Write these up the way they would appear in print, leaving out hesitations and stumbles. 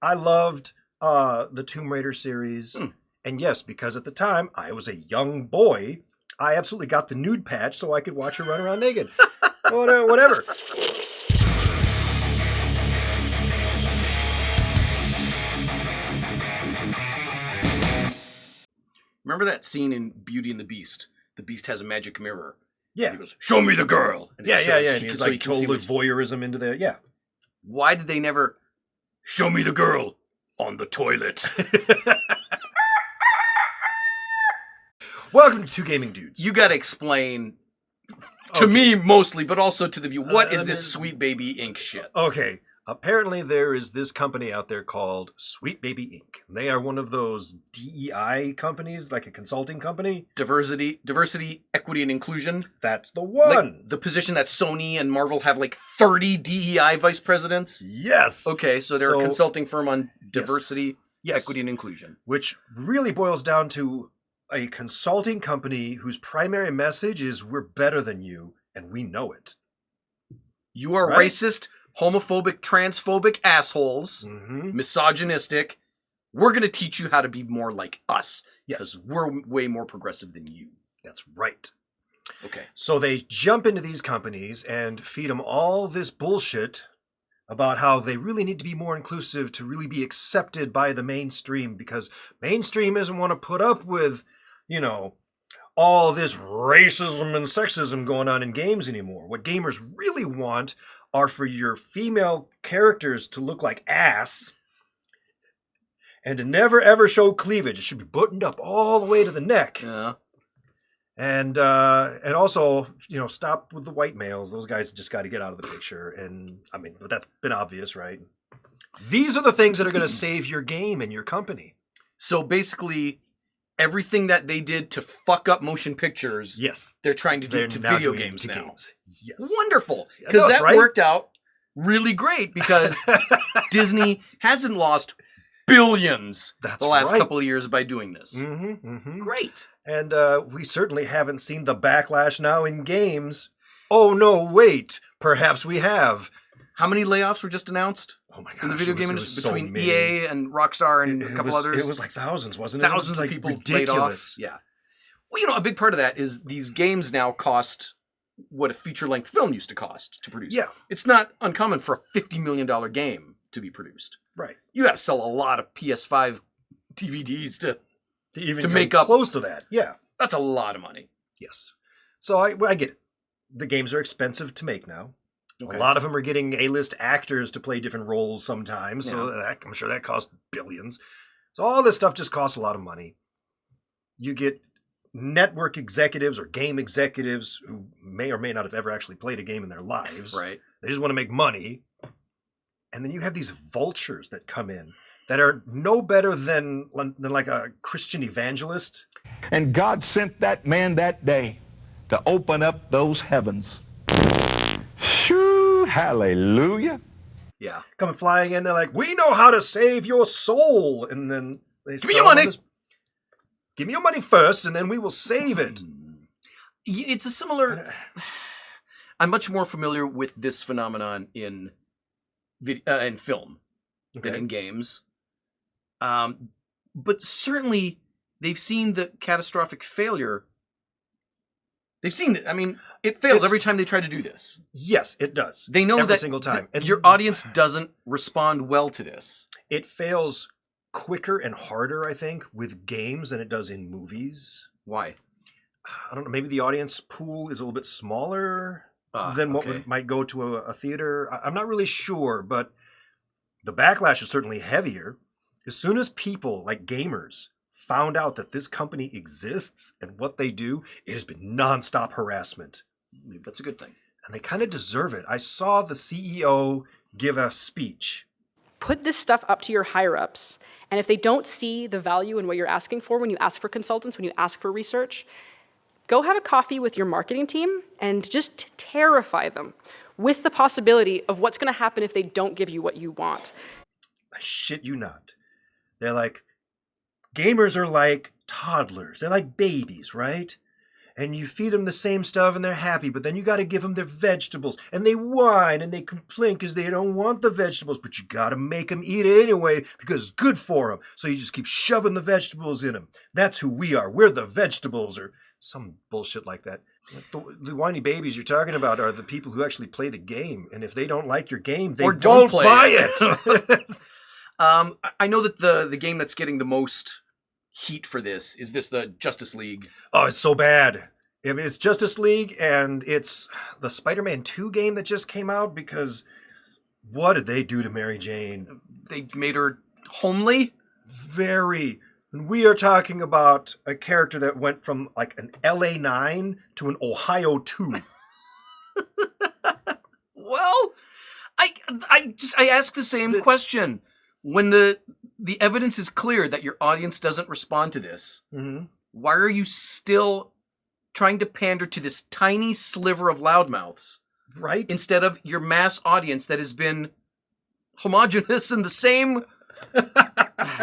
I loved the Tomb Raider series. Hmm. And yes, because at the time I was a young boy, I absolutely got the nude patch so I could watch her run around naked. Whatever. Remember that scene in Beauty and the Beast? The Beast has a magic mirror. Yeah. He goes, "Show me the girl." And Yeah. it And he's so like he can see totally what- voyeurism into there. Yeah. Why did they never show me the girl on the toilet? Welcome to Two Gaming Dudes. You got to explain to me mostly, but also to the view. What is this Sweet Baby Inc. shit? Okay. Apparently there is this company out there called Sweet Baby Inc. They are one of those DEI companies, like a consulting company. Diversity, equity, and inclusion. That's the one. Like the position that Sony and Marvel have like 30 DEI vice presidents. Yes. Okay, so they're a consulting firm on diversity, Yes. equity, and inclusion. Which really boils down to a consulting company whose primary message is we're better than you, and we know it. You are Right? racist, homophobic, transphobic assholes, misogynistic. We're going to teach you how to be more like us. Yes. Because we're way more progressive than you. That's right. Okay. So they jump into these companies and feed them all this bullshit about how they really need to be more inclusive to really be accepted by the mainstream, because mainstream doesn't want to put up with, all this racism and sexism going on in games anymore. What gamers really want are for your female characters to look like ass and to never ever show cleavage. It should be buttoned up all the way to the neck. Yeah. And also, stop with the white males. Those guys just got to get out of the picture. And I mean, that's been obvious, right? These are the things that are going to save your game and your company. So basically, everything that they did to fuck up motion pictures, Yes, they're trying to do they're to now video doing games to now. games. Yes, Wonderful. I Because know, that right? worked out really great because Disney hasn't lost billions That's the last right. couple of years by doing this. Mm-hmm. Great. And we certainly haven't seen the backlash now in games. Oh no, wait, perhaps we have. How many layoffs were just announced Oh my gosh, in the video it game was industry so between many. EA and Rockstar and a couple others? It was like thousands, wasn't it? Thousands it was of people ridiculous. laid off. Yeah. Well, a big part of that is these games now cost what a feature-length film used to cost to produce. Yeah. It's not uncommon for a $50 million game to be produced. Right. You got to sell a lot of PS5 DVDs to Even to come make up- close to that. Yeah. That's a lot of money. Yes. So I get it. The games are expensive to make now. Okay. A lot of them are getting A-list actors to play different roles sometimes, so Yeah. I'm sure that costs billions. So all this stuff just costs a lot of money. You get network executives or game executives who may or may not have ever actually played a game in their lives. Right. They just want to make money. And then you have these vultures that come in that are no better than like a Christian evangelist. And God sent that man that day to open up those heavens. Shoo, hallelujah. Yeah. Coming flying in, they're like, we know how to save your soul. And then they Give me your money. Give me your money first, and then we will save it. It's a similar... I'm much more familiar with this phenomenon in film than in games. But certainly, they've seen the catastrophic failure. They've seen it. I mean, it fails every time they try to do this. Yes, it does. They know every that single time. And your audience doesn't respond well to this. It fails quicker and harder, I think, with games than it does in movies. Why? I don't know. Maybe the audience pool is a little bit smaller than what might go to a theater. I'm not really sure, but the backlash is certainly heavier. As soon as people, like gamers, found out that this company exists and what they do, it has been nonstop harassment. Maybe that's a good thing. And they kind of deserve it. I saw the CEO give a speech. Put this stuff up to your higher-ups, and if they don't see the value in what you're asking for when you ask for consultants, when you ask for research, go have a coffee with your marketing team and just terrify them with the possibility of what's going to happen if they don't give you what you want. I shit you not. They're like, gamers are like toddlers. They're like babies, right? and you feed them the same stuff and they're happy, but then you got to give them their vegetables, and they whine and they complain because they don't want the vegetables, but you got to make them eat it anyway because it's good for them. So you just keep shoving the vegetables in them. That's who we are. We're the vegetables, or some bullshit like that. The whiny babies you're talking about are the people who actually play the game, and if they don't like your game, they don't buy it. I know that the game that's getting the most heat for this is the Justice League. Oh, it's so bad. It's Justice League, and it's the Spider-Man 2 game that just came out, because what did they do to Mary Jane? They made her homely? Very. And we are talking about a character that went from like an LA 9 to an Ohio 2. Well, I ask the same question. When the evidence is clear that your audience doesn't respond to this, why are you still trying to pander to this tiny sliver of loudmouths? Right? Instead of your mass audience that has been homogenous in the same...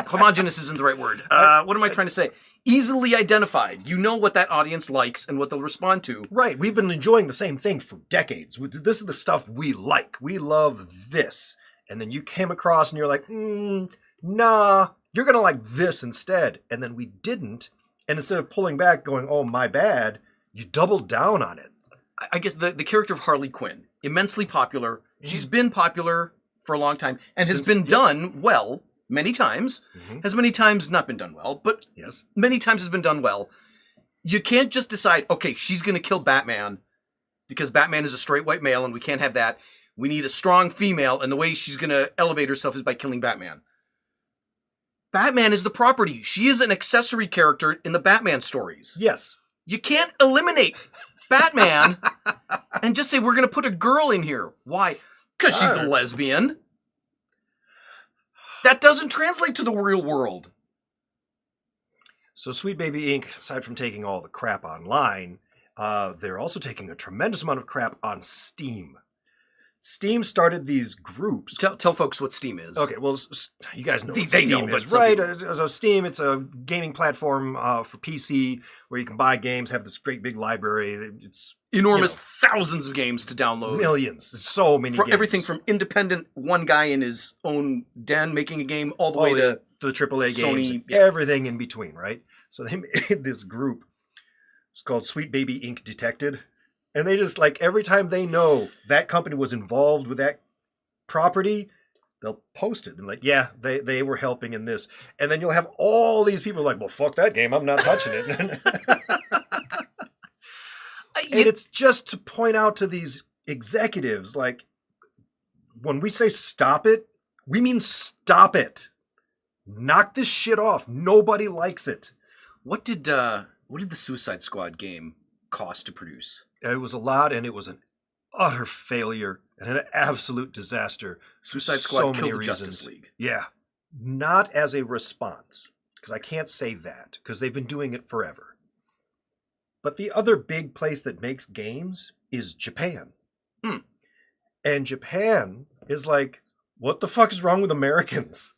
Homogenous isn't the right word. What am I trying to say? Easily identified. You know what that audience likes and what they'll respond to. Right. We've been enjoying the same thing for decades. This is the stuff we like. We love this. And then you came across and you're like, nah, you're going to like this instead. And then we didn't. And instead of pulling back going, oh, my bad, you doubled down on it. I guess the character of Harley Quinn, immensely popular. She's been popular for a long time and has been done well many times. Has many times not been done well, but yes, many times has been done well. You can't just decide, okay, she's going to kill Batman because Batman is a straight white male and we can't have that. We need a strong female, and the way she's going to elevate herself is by killing Batman. Batman is the property. She is an accessory character in the Batman stories. Yes. You can't eliminate Batman and just say, we're going to put a girl in here. Why? Because she's a lesbian. That doesn't translate to the real world. So Sweet Baby Inc., aside from taking all the crap online, they're also taking a tremendous amount of crap on Steam. Steam started these groups. Tell folks what Steam is. Okay, well, you guys know what They Steam know, is, but right? So Steam, it's a gaming platform for PC where you can buy games, have this great big library. It's enormous, thousands of games to download. Millions. So many games. Everything from independent, one guy in his own den making a game, all the way to the AAA Sony, games, everything in between, right? So they made this group. It's called Sweet Baby Inc. Detected. And they just, like, every time they know that company was involved with that property, they'll post it. And like, yeah, they were helping in this. And then you'll have all these people like, well, fuck that game. I'm not touching it. And it's just to point out to these executives, like, when we say stop it, we mean stop it. Knock this shit off. Nobody likes it. What did the Suicide Squad game cost to produce? It was a lot, and it was an utter failure and an absolute disaster. Suicide Squad so killed many the reasons. Justice League. Yeah. Not as a response, because I can't say that, because they've been doing it forever. But the other big place that makes games is Japan. And Japan is like, what the fuck is wrong with Americans?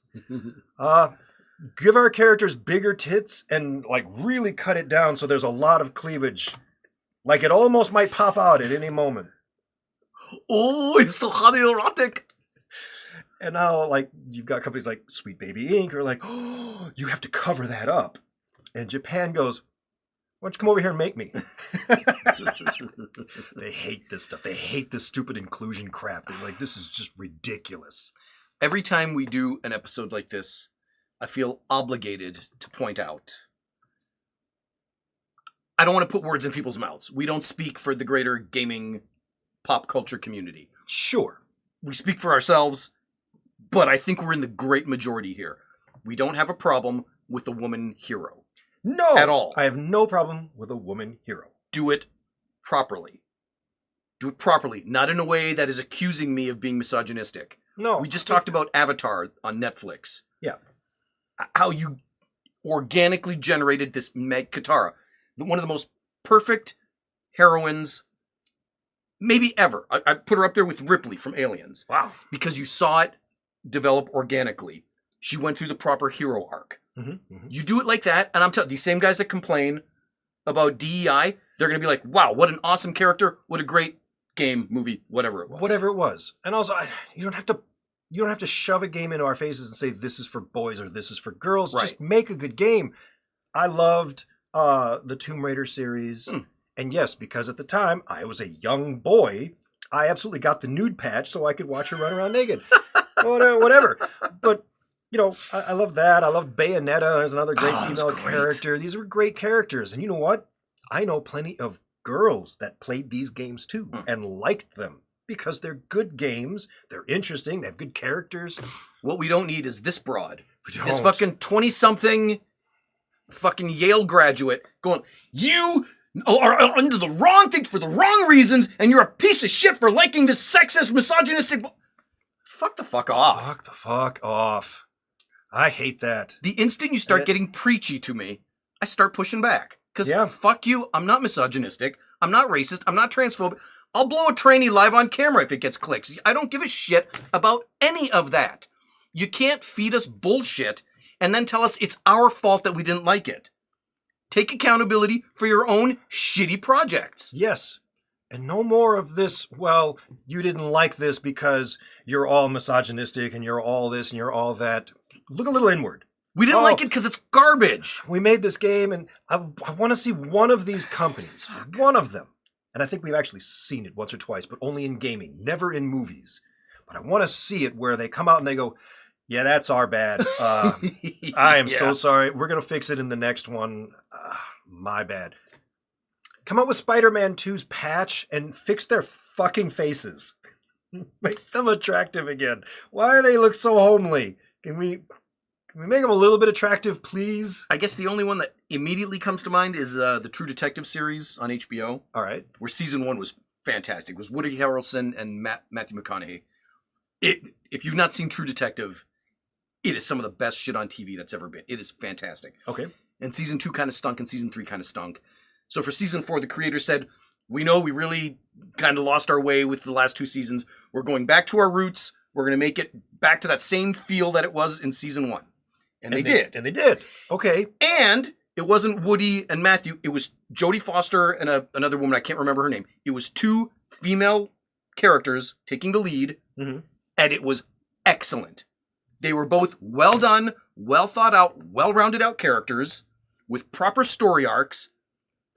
Give our characters bigger tits and like really cut it down so there's a lot of cleavage. Like it almost might pop out at any moment. Oh, it's so hot and erotic. And now, like, you've got companies like Sweet Baby Inc. are like, oh, you have to cover that up. And Japan goes, why don't you come over here and make me? They hate this stuff. They hate this stupid inclusion crap. They're like, this is just ridiculous. Every time we do an episode like this, I feel obligated to point out. I don't want to put words in people's mouths. We don't speak for the greater gaming pop culture community. Sure. We speak for ourselves, but I think we're in the great majority here. We don't have a problem with a woman hero. No. At all. I have no problem with a woman hero. Do it properly. Do it properly. Not in a way that is accusing me of being misogynistic. No. We just talked about Avatar on Netflix. Yeah. How you organically generated this Meg Katara. One of the most perfect heroines maybe ever. I put her up there with Ripley from Aliens. Wow. Because you saw it develop organically. She went through the proper hero arc. Mm-hmm, mm-hmm. You do it like that, and I'm telling you, these same guys that complain about DEI, They're going to be like, wow, what an awesome character. What a great game, movie, whatever it was. Whatever it was. And also, you don't have to shove a game into our faces and say this is for boys or this is for girls. Right. Just make a good game. I loved the Tomb Raider series. And yes, because at the time I was a young boy, I absolutely got the nude patch so I could watch her run around naked. Whatever. But, you know, I love that. I loved Bayonetta as another great female character. These were great characters. And you know what? I know plenty of girls that played these games too and liked them because they're good games. They're interesting. They have good characters. What we don't need is this broad. We This don't. fucking 20-something fucking Yale graduate going, you are under the wrong thing for the wrong reasons, and you're a piece of shit for liking this sexist, misogynistic... Fuck the fuck off. Fuck the fuck off. I hate that. The instant you start getting preachy to me, I start pushing back. Because fuck you, I'm not misogynistic, I'm not racist, I'm not transphobic. I'll blow a tranny live on camera if it gets clicks. I don't give a shit about any of that. You can't feed us bullshit and then tell us it's our fault that we didn't like it. Take accountability for your own shitty projects. Yes. And no more of this, well, you didn't like this because you're all misogynistic and you're all this and you're all that. Look a little inward. We didn't like it because it's garbage. We made this game, and I want to see one of these companies, one of them. And I think we've actually seen it once or twice, but only in gaming, never in movies. But I want to see it where they come out and they go, yeah, that's our bad. I am so sorry. We're going to fix it in the next one. My bad. Come out with Spider-Man 2's patch and fix their fucking faces. Make them attractive again. Why do they look so homely? Can we make them a little bit attractive, please? I guess the only one that immediately comes to mind is the True Detective series on HBO. All right. Where season 1 was fantastic. It was Woody Harrelson and Matthew McConaughey. If you've not seen True Detective, it is some of the best shit on TV that's ever been. It is fantastic. Okay. And season 2 kind of stunk and season 3 kind of stunk. So for season 4, the creator said, we know we really kind of lost our way with the last 2 seasons. We're going back to our roots. We're going to make it back to that same feel that it was in season 1. And they did. And they did. Okay. And it wasn't Woody and Matthew. It was Jodie Foster and another woman. I can't remember her name. It was 2 female characters taking the lead. Mm-hmm. And it was excellent. They were both well done, well thought out, well-rounded out characters with proper story arcs,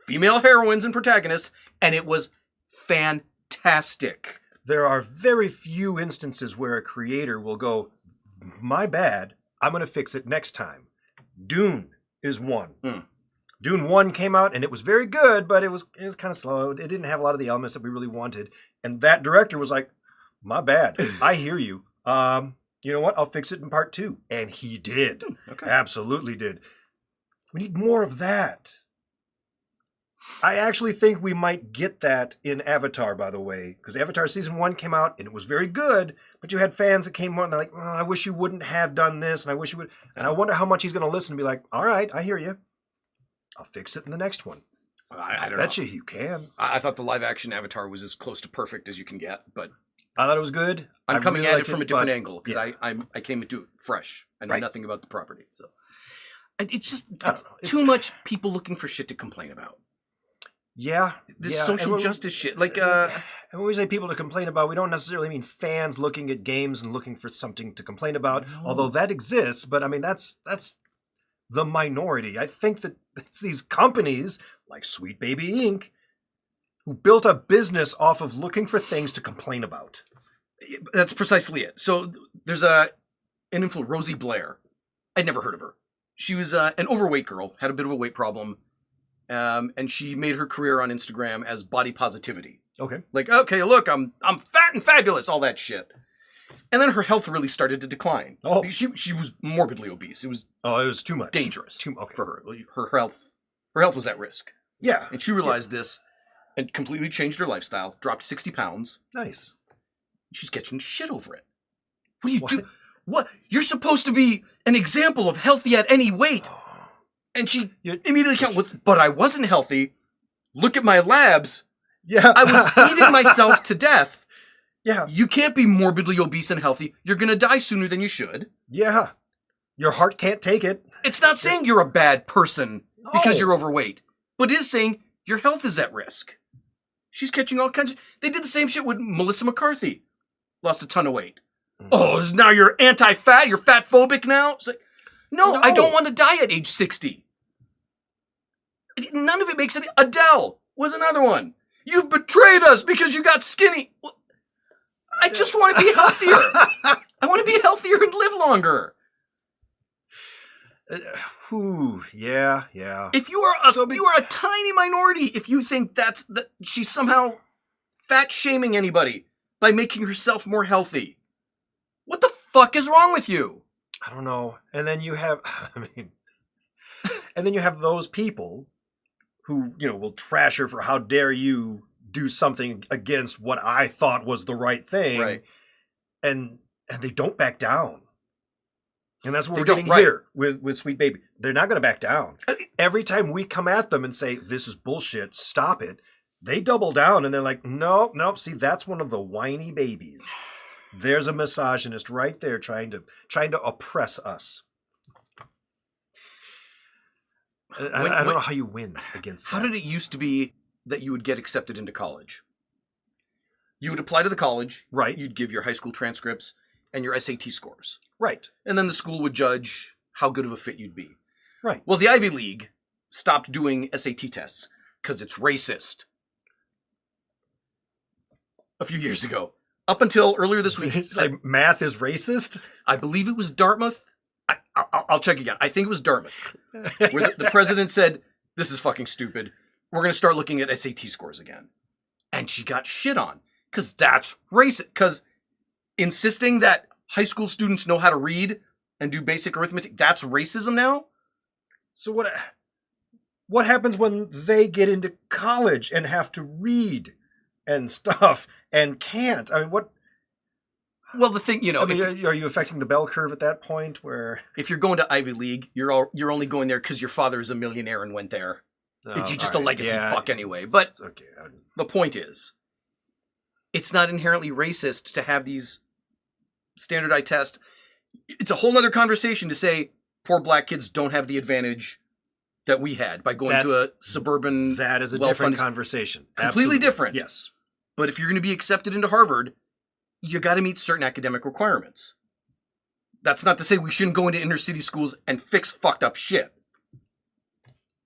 female heroines and protagonists, and it was fantastic. There are very few instances where a creator will go, my bad, I'm going to fix it next time. Dune is one. Dune 1 came out, and it was very good, but it was kind of slow. It didn't have a lot of the elements that we really wanted. And that director was like, my bad. I hear you. You know what? I'll fix it in part 2. And he did. Okay. Absolutely did. We need more of that. I actually think we might get that in Avatar, by the way, because Avatar Season 1 came out, and it was very good, but you had fans that came on and they're like, oh, I wish you wouldn't have done this, and I wish you would. And I wonder how much he's going to listen and be like, all right, I hear you. I'll fix it in the next one. I don't bet know. you can. I thought the live-action Avatar was as close to perfect as you can get, but I thought it was good. I'm coming really at liked it from a different but- angle because I came into it fresh. I know Right. nothing about the property, so it's just I don't it's know. too much people looking for shit to complain about. Yeah. This yeah. social And when- justice shit, like And when we say people to complain about, we don't necessarily mean fans looking at games and looking for something to complain about, although that exists. But I mean, that's the minority. I think that it's these companies like Sweet Baby Inc. who built a business off of looking for things to complain about. that's precisely it. So there's an influencer, Rosie Blair. I'd never heard of her. She was an overweight girl, had a bit of a weight problem, and she made her career on Instagram as body positivity. Okay. Like, okay, look, I'm fat and fabulous, all that shit. And then her health really started to decline. Oh. She was morbidly obese. It was It was too much. dangerous Okay. for her. Her health was at risk. Yeah. And she realized this and completely changed her lifestyle, dropped 60 pounds. Nice. She's catching shit over it. What do you What? do? What? You're supposed to be an example of healthy at any weight. And she immediately came with, but I wasn't healthy. Look at my labs. Yeah. I was eating myself to death. Yeah. You can't be morbidly obese and healthy. You're going to die sooner than you should. Yeah. Your heart can't take it. It's not saying you're a bad person because No. you're overweight, but it is saying Your health is at risk. She's catching all kinds of... They did the same shit with Melissa McCarthy. Lost a ton of weight. Oh, now you're anti-fat? You're fat-phobic now? It's like, no, I don't want to die at age 60. None of it makes any... Adele was another one. You betrayed us because you got skinny. Well, I just want to be healthier. I want to be healthier and live longer. Yeah. If you are a tiny minority if you think that she's somehow fat shaming anybody by making herself more healthy. What the fuck is wrong with you? I don't know. And then you have, and then you have those people who, will trash her for how dare you do something against what I thought was the right thing. Right. And they don't back down. And that's what we're getting right. here with Sweet Baby. They're not going to back down. Every time we come at them and say, this is bullshit, stop it, they double down and they're like, nope. See, that's one of the whiny babies. There's a misogynist right there trying to oppress us. I don't know how you win against that. How did it used to be that you would get accepted into college? You would apply to the college. Right. You'd give your high school transcripts and your SAT scores. Right. And then the school would judge how good of a fit you'd be. Right. Well, the Ivy League stopped doing SAT tests because it's racist. A few years ago. Up until earlier this week. It's like math is racist? I believe it was Dartmouth. I'll check again. I think it was Dartmouth. Where the president said, this is fucking stupid. We're going to start looking at SAT scores again. And she got shit on. Because that's racist. Because insisting that high school students know how to read and do basic arithmetic, that's racism now? So what happens when they get into college and have to read and stuff and can't? I mean, what? Well, the thing, are you affecting the bell curve at that point where? If you're going to Ivy League, you're only going there because your father is a millionaire and went there. Oh, You're just a right. legacy Yeah, fuck anyway. But okay. The point is, it's not inherently racist to have these standardized tests. It's a whole other conversation to say poor black kids don't have the advantage that we had by going to a suburban. That is a well-funded- different conversation. Completely Absolutely. different. Yes. But if you're going to be accepted into Harvard, you got to meet certain academic requirements. That's not to say we shouldn't go into inner city schools and fix fucked up shit.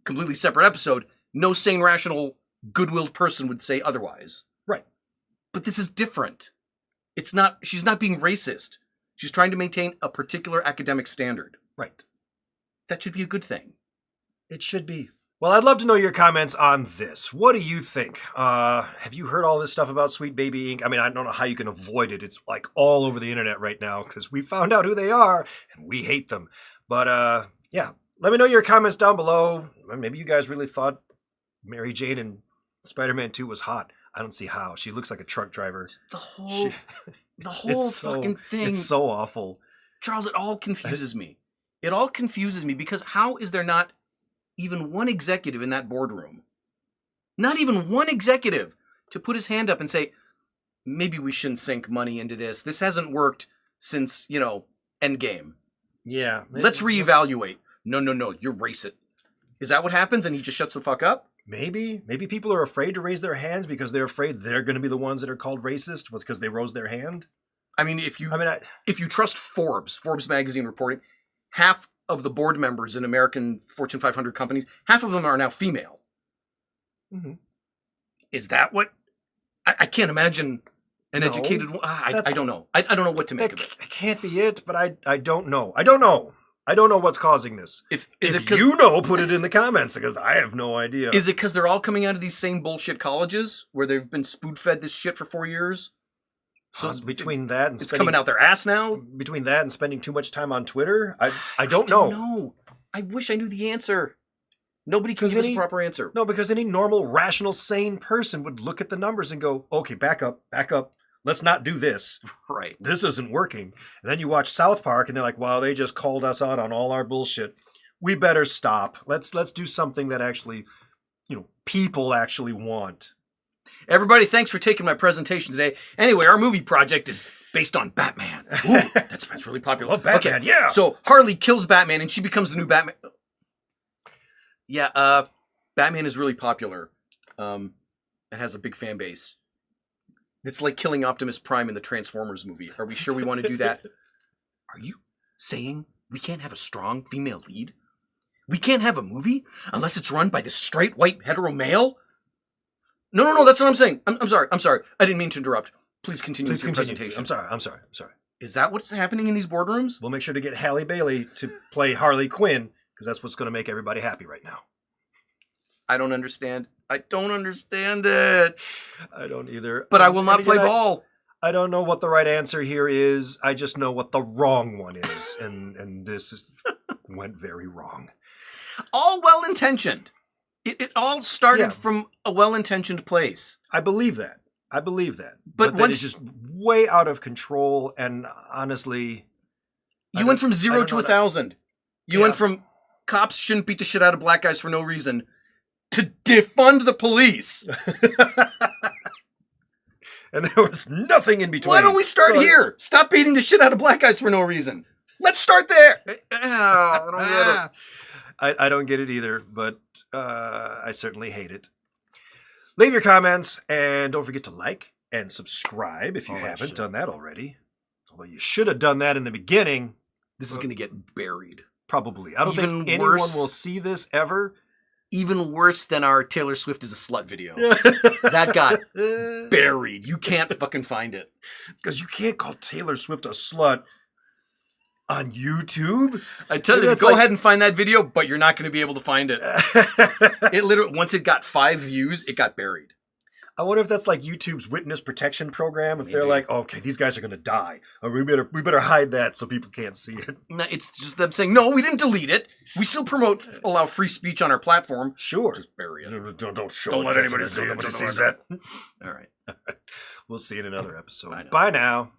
Completely separate episode. No sane, rational, good-willed person would say otherwise. Right. But this is different. She's not being racist. She's trying to maintain a particular academic standard. Right. That should be a good thing. It should be. Well, I'd love to know your comments on this. What do you think? Have you heard all this stuff about Sweet Baby Inc.? I mean, I don't know how you can avoid it. It's like all over the internet right now because we found out who they are and we hate them. But yeah, let me know your comments down below. Maybe you guys really thought Mary Jane in Spider-Man 2 was hot. I don't see how. She looks like a truck driver. The whole fucking thing. It's so awful. Charles, it all confuses me. It all confuses me because how is there not even one executive in that boardroom? Not even one executive to put his hand up and say, maybe we shouldn't sink money into this. This hasn't worked since, Endgame. Yeah. Let's reevaluate. No, you're racist. Is that what happens and he just shuts the fuck up? Maybe people are afraid to raise their hands because they're afraid they're going to be the ones that are called racist because they rose their hand. I mean, if you trust Forbes magazine reporting, half of the board members in American Fortune 500 companies, half of them are now female. Mm-hmm. Is that what? I can't imagine an educated. I don't know. I don't know what to make of it. It can't be it, but I don't know. I don't know what's causing this. If you know, put it in the comments because I have no idea. Is it because they're all coming out of these same bullshit colleges where they've been spoon-fed this shit for 4 years? So between that and it's coming out their ass now. Between that and spending too much time on Twitter, I don't know. know. I wish I knew the answer. Nobody can give us a proper answer. No, because any normal, rational, sane person would look at the numbers and go, "Okay, back up. Let's not do this. Right. This isn't working." And then you watch South Park, and they're like, "Wow, they just called us out on all our bullshit. We better stop. Let's do something that actually, people actually want." Everybody, thanks for taking my presentation today. Anyway, our movie project is based on Batman. Ooh, that's really popular. Love Batman, okay, yeah. So Harley kills Batman, and she becomes the new Batman. Yeah, Batman is really popular. It has a big fan base. It's like killing Optimus Prime in the Transformers movie. Are we sure we want to do that? Are you saying we can't have a strong female lead? We can't have a movie unless it's run by this straight white hetero male? No, that's what I'm saying. I'm sorry. I didn't mean to interrupt. Please continue with your presentation. I'm sorry. Is that what's happening in these boardrooms? We'll make sure to get Halle Bailey to play Harley Quinn, because that's what's going to make everybody happy right now. I don't understand. I don't understand it. I don't either. But I will not play ball. I don't know what the right answer here is. I just know what the wrong one is. and this went very wrong. All well-intentioned. It all started from a well-intentioned place. I believe that. But that is just way out of control, and honestly... You went from 0 to 1,000. You went from cops shouldn't beat the shit out of black guys for no reason to defund the police. And there was nothing in between. Why don't we start here? Stop beating the shit out of black guys for no reason. Let's start there. I don't get it. I don't get it either, but I certainly hate it. Leave your comments, and don't forget to like and subscribe if you haven't done that already. Although you should have done that in the beginning. This is going to get buried. Probably. I don't think anyone will see this ever. Even worse than our Taylor Swift is a slut video. That got buried. You can't fucking find it. Because you can't call Taylor Swift a slut on YouTube. I tell you, go ahead and find that video, but you're not going to be able to find it. It literally, once it got 5 views, it got buried. I wonder if that's like YouTube's witness protection program. If they're like, okay, these guys are going to die. Or we better hide that so people can't see it. No, it's just them saying, no, we didn't delete it. We still allow free speech on our platform. Sure. Just bury it. Don't show Don't it. let anybody see it. Nobody sees that. All right. We'll see you in another episode. Bye now. Bye now.